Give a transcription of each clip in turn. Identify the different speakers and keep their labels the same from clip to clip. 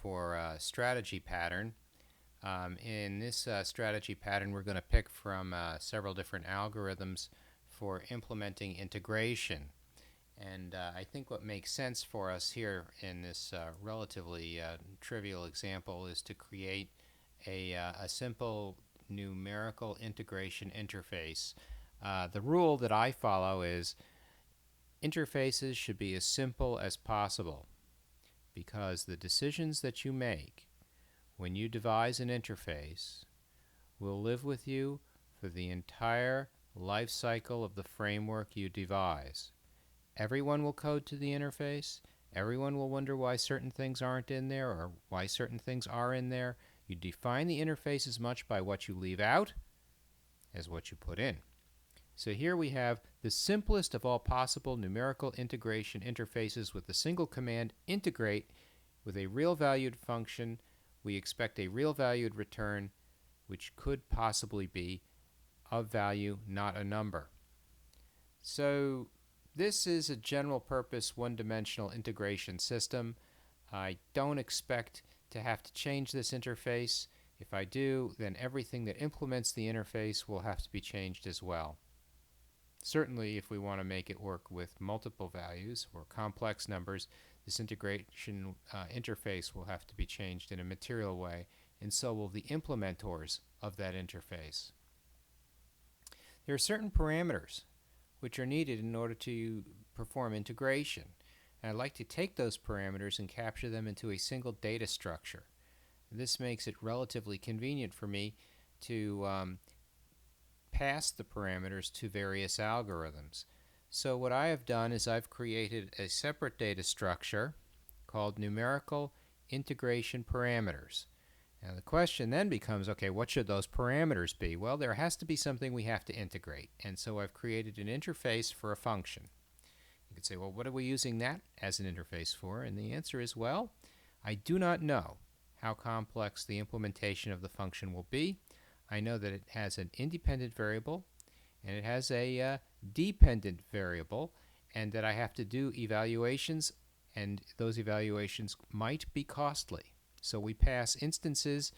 Speaker 1: for a strategy pattern. In this strategy pattern, we're going to pick from several different algorithms for implementing integration. And I think what makes sense for us here in this relatively trivial example is to create a simple numerical integration interface. The rule that I follow is interfaces should be as simple as possible, because the decisions that you make when you devise an interface will live with you for the entire life cycle of the framework you devise. Everyone will code to the interface. Everyone will wonder why certain things aren't in there or why certain things are in there. You define the interface as much by what you leave out as what you put in. So here we have the simplest of all possible numerical integration interfaces with a single command: integrate. With a real valued function, we expect a real valued return, which could possibly be of value, not a number. So this is a general purpose one-dimensional integration system. I don't expect to have to change this interface. If I do, then everything that implements the interface will have to be changed as well. Certainly, if we want to make it work with multiple values or complex numbers, this integration interface will have to be changed in a material way, and so will the implementors of that interface. There are certain parameters which are needed in order to perform integration, and I'd like to take those parameters and capture them into a single data structure. This makes it relatively convenient for me to pass the parameters to various algorithms. So what I have done is I've created a separate data structure called numerical integration parameters. Now the question then becomes, okay, what should those parameters be? Well, there has to be something we have to integrate, and so I've created an interface for a function. You could say, well, what are we using that as an interface for? And the answer is, well, I do not know how complex the implementation of the function will be. I know that it has an independent variable and it has a dependent variable, and that I have to do evaluations, and those evaluations might be costly. So we pass instances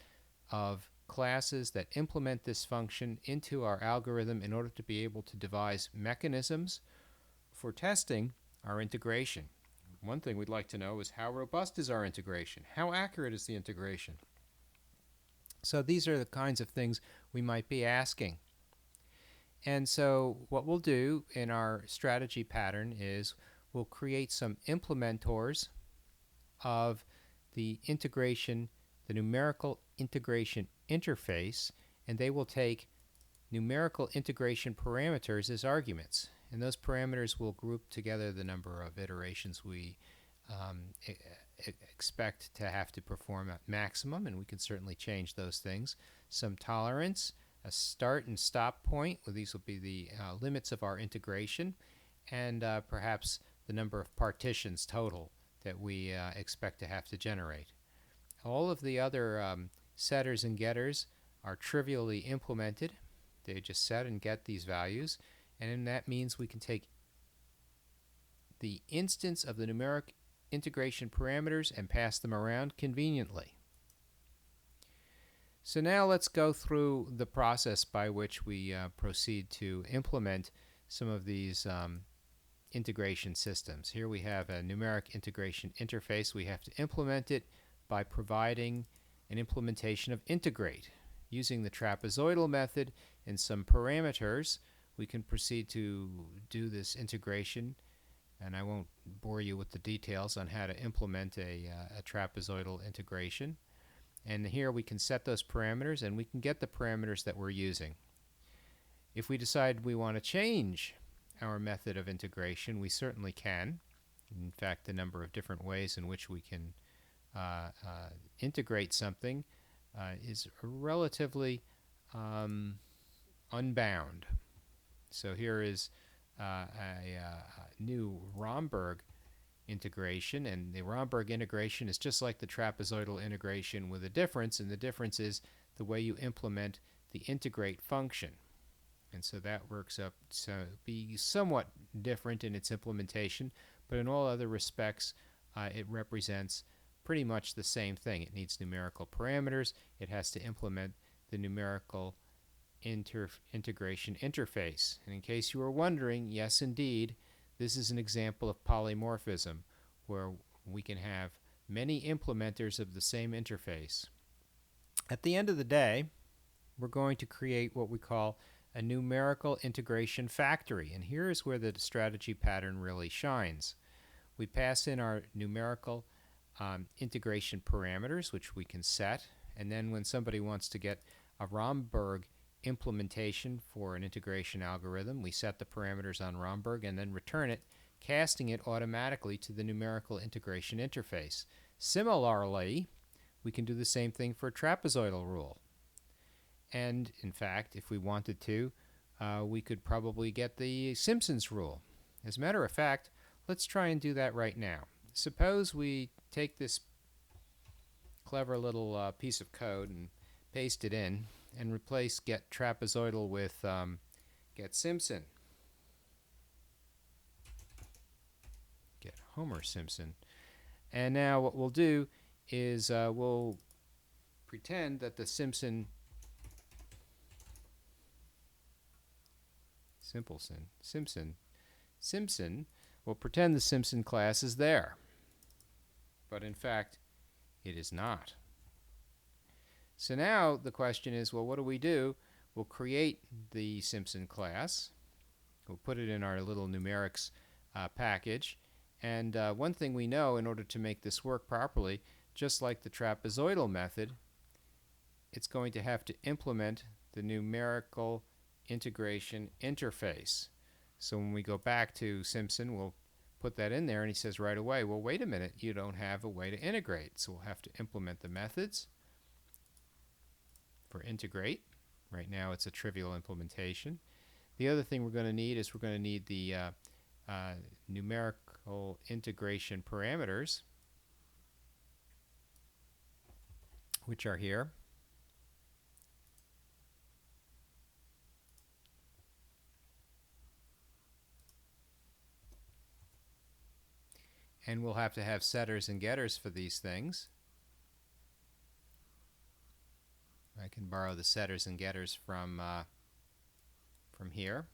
Speaker 1: of classes that implement this function into our algorithm in order to be able to devise mechanisms for testing our integration. One thing we'd like to know is how robust is our integration? How accurate is the integration? So these are the kinds of things we might be asking. And so what we'll do in our strategy pattern is we'll create some implementors of the integration, the numerical integration interface, and they will take numerical integration parameters as arguments. And those parameters will group together the number of iterations we expect to have to perform at maximum, and we can certainly change those things. Some tolerance, a start and stop point, well, these will be the limits of our integration, and perhaps the number of partitions total that we expect to have to generate. All of the other setters and getters are trivially implemented. They just set and get these values, and that means we can take the instance of the numeric integration parameters and pass them around conveniently. So now let's go through the process by which we proceed to implement some of these integration systems. Here we have a numeric integration interface. We have to implement it by providing an implementation of integrate. Using the trapezoidal method and some parameters, we can proceed to do this integration, and I won't bore you with the details on how to implement a trapezoidal integration. And here we can set those parameters, and we can get the parameters that we're using. If we decide we want to change our method of integration, we certainly can. In fact, the number of different ways in which we can integrate something is relatively unbound. So here is a new Romberg integration, and the Romberg integration is just like the trapezoidal integration with a difference, and the difference is the way you implement the integrate function. And so that works up to be somewhat different in its implementation, but in all other respects it represents pretty much the same thing. It needs numerical parameters. It has to implement the numerical integration interface. And in case you were wondering, yes indeed, this is an example of polymorphism where we can have many implementers of the same interface. At the end of the day, we're going to create what we call a numerical integration factory, and here is where the strategy pattern really shines. We pass in our numerical integration parameters, which we can set, and then when somebody wants to get a Romberg implementation for an integration algorithm, we set the parameters on Romberg and then return it, casting it automatically to the numerical integration interface. Similarly, we can do the same thing for a trapezoidal rule. And in fact, if we wanted to, we could probably get the Simpson's rule. As a matter of fact, let's try and do that right now. Suppose we take this clever little piece of code and paste it in and replace get trapezoidal with get Simpson. Get Homer Simpson. And now what we'll do is we'll pretend that the Simpson we'll pretend the Simpson class is there. But in fact, it is not. So now the question is, well, what do we do? We'll create the Simpson class. We'll put it in our little numerics package. And one thing we know, in order to make this work properly, just like the trapezoidal method, it's going to have to implement the numerical integration interface. So when we go back to Simpson, we'll put that in there, and he says right away, well, wait a minute, you don't have a way to integrate. So we'll have to implement the methods for integrate. Right now it's a trivial implementation. The other thing we're going to need is we're going to need the numerical integration parameters, which are here. And we'll have to have setters and getters for these things. I can borrow the setters and getters from here.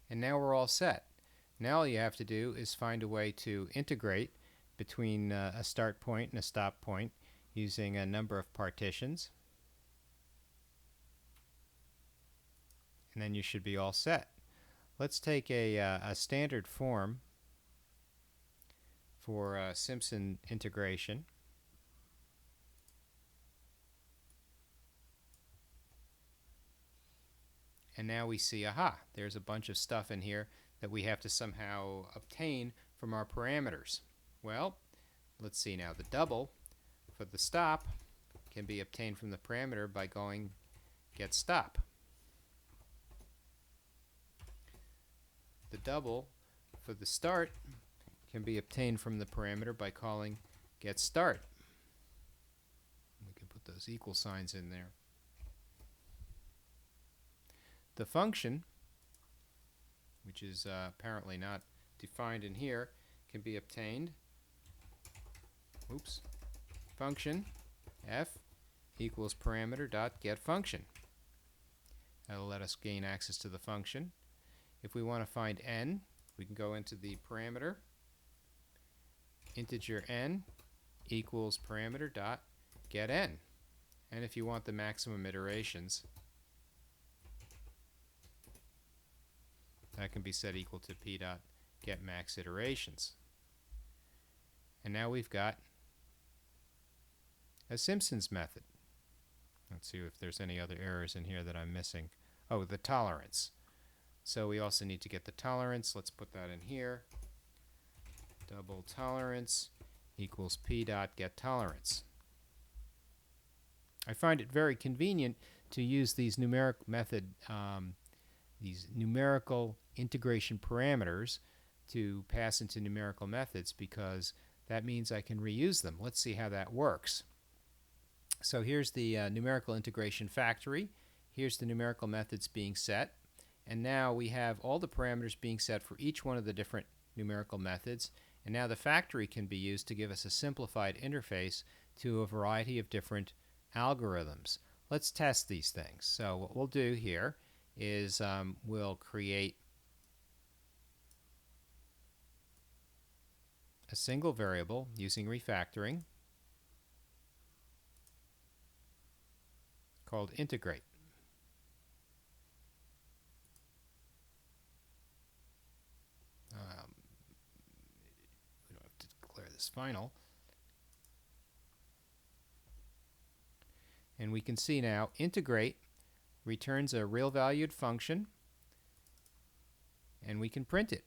Speaker 1: And now we're all set. Now all you have to do is find a way to integrate between a start point and a stop point using a number of partitions. And then you should be all set. Let's take a standard form for Simpson integration. And now we see, aha, there's a bunch of stuff in here that we have to somehow obtain from our parameters. Well, let's see now. The double for the stop can be obtained from the parameter by going get stop. The double for the start can be obtained from the parameter by calling get start. We can put those equal signs in there. The function, which is apparently not defined in here, can be obtained. Function f equals parameter dot get function. That'll let us gain access to the function. If we want to find n, we can go into the parameter. Integer n equals parameter dot get n. And if you want the maximum iterations, that can be set equal to p dot get max iterations. And now we've got a Simpson's method. Let's see if there's any other errors in here that I'm missing. Oh, the tolerance. So we also need to get the tolerance. Let's put that in here. Double tolerance equals p dot get tolerance. I find it very convenient to use these numeric method, these numerical integration parameters to pass into numerical methods, because that means I can reuse them. Let's see how that works. So here's the numerical integration factory. Here's the numerical methods being set. And now we have all the parameters being set for each one of the different numerical methods. And now the factory can be used to give us a simplified interface to a variety of different algorithms. Let's test these things. So what we'll do here is we'll create a single variable using refactoring called integrate. We don't have to declare this final. And we can see now integrate returns a real valued function, and we can print it.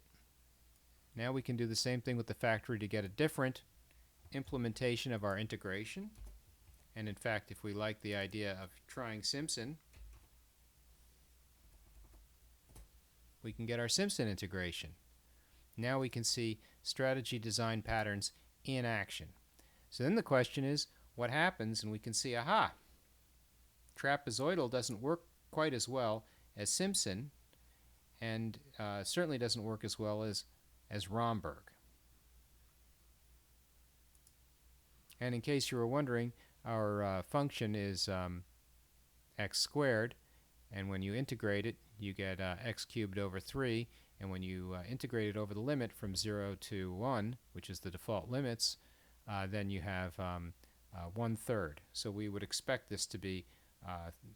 Speaker 1: Now we can do the same thing with the factory to get a different implementation of our integration. And in fact, if we like the idea of trying Simpson, we can get our Simpson integration. Now we can see strategy design patterns in action. So then the question is, what happens? And we can see, aha, trapezoidal doesn't work quite as well as Simpson, and certainly doesn't work as well as Romberg. And in case you were wondering, our function is x squared, and when you integrate it, you get x cubed over 3, and when you integrate it over the limit from 0 to 1, which is the default limits, then you have 1/3. So we would expect this to be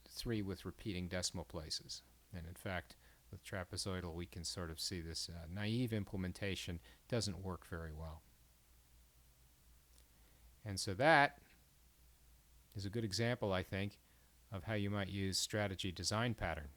Speaker 1: 3 with repeating decimal places. And in fact, with trapezoidal, we can sort of see this naive implementation doesn't work very well. And so that is a good example, I think, of how you might use strategy design pattern.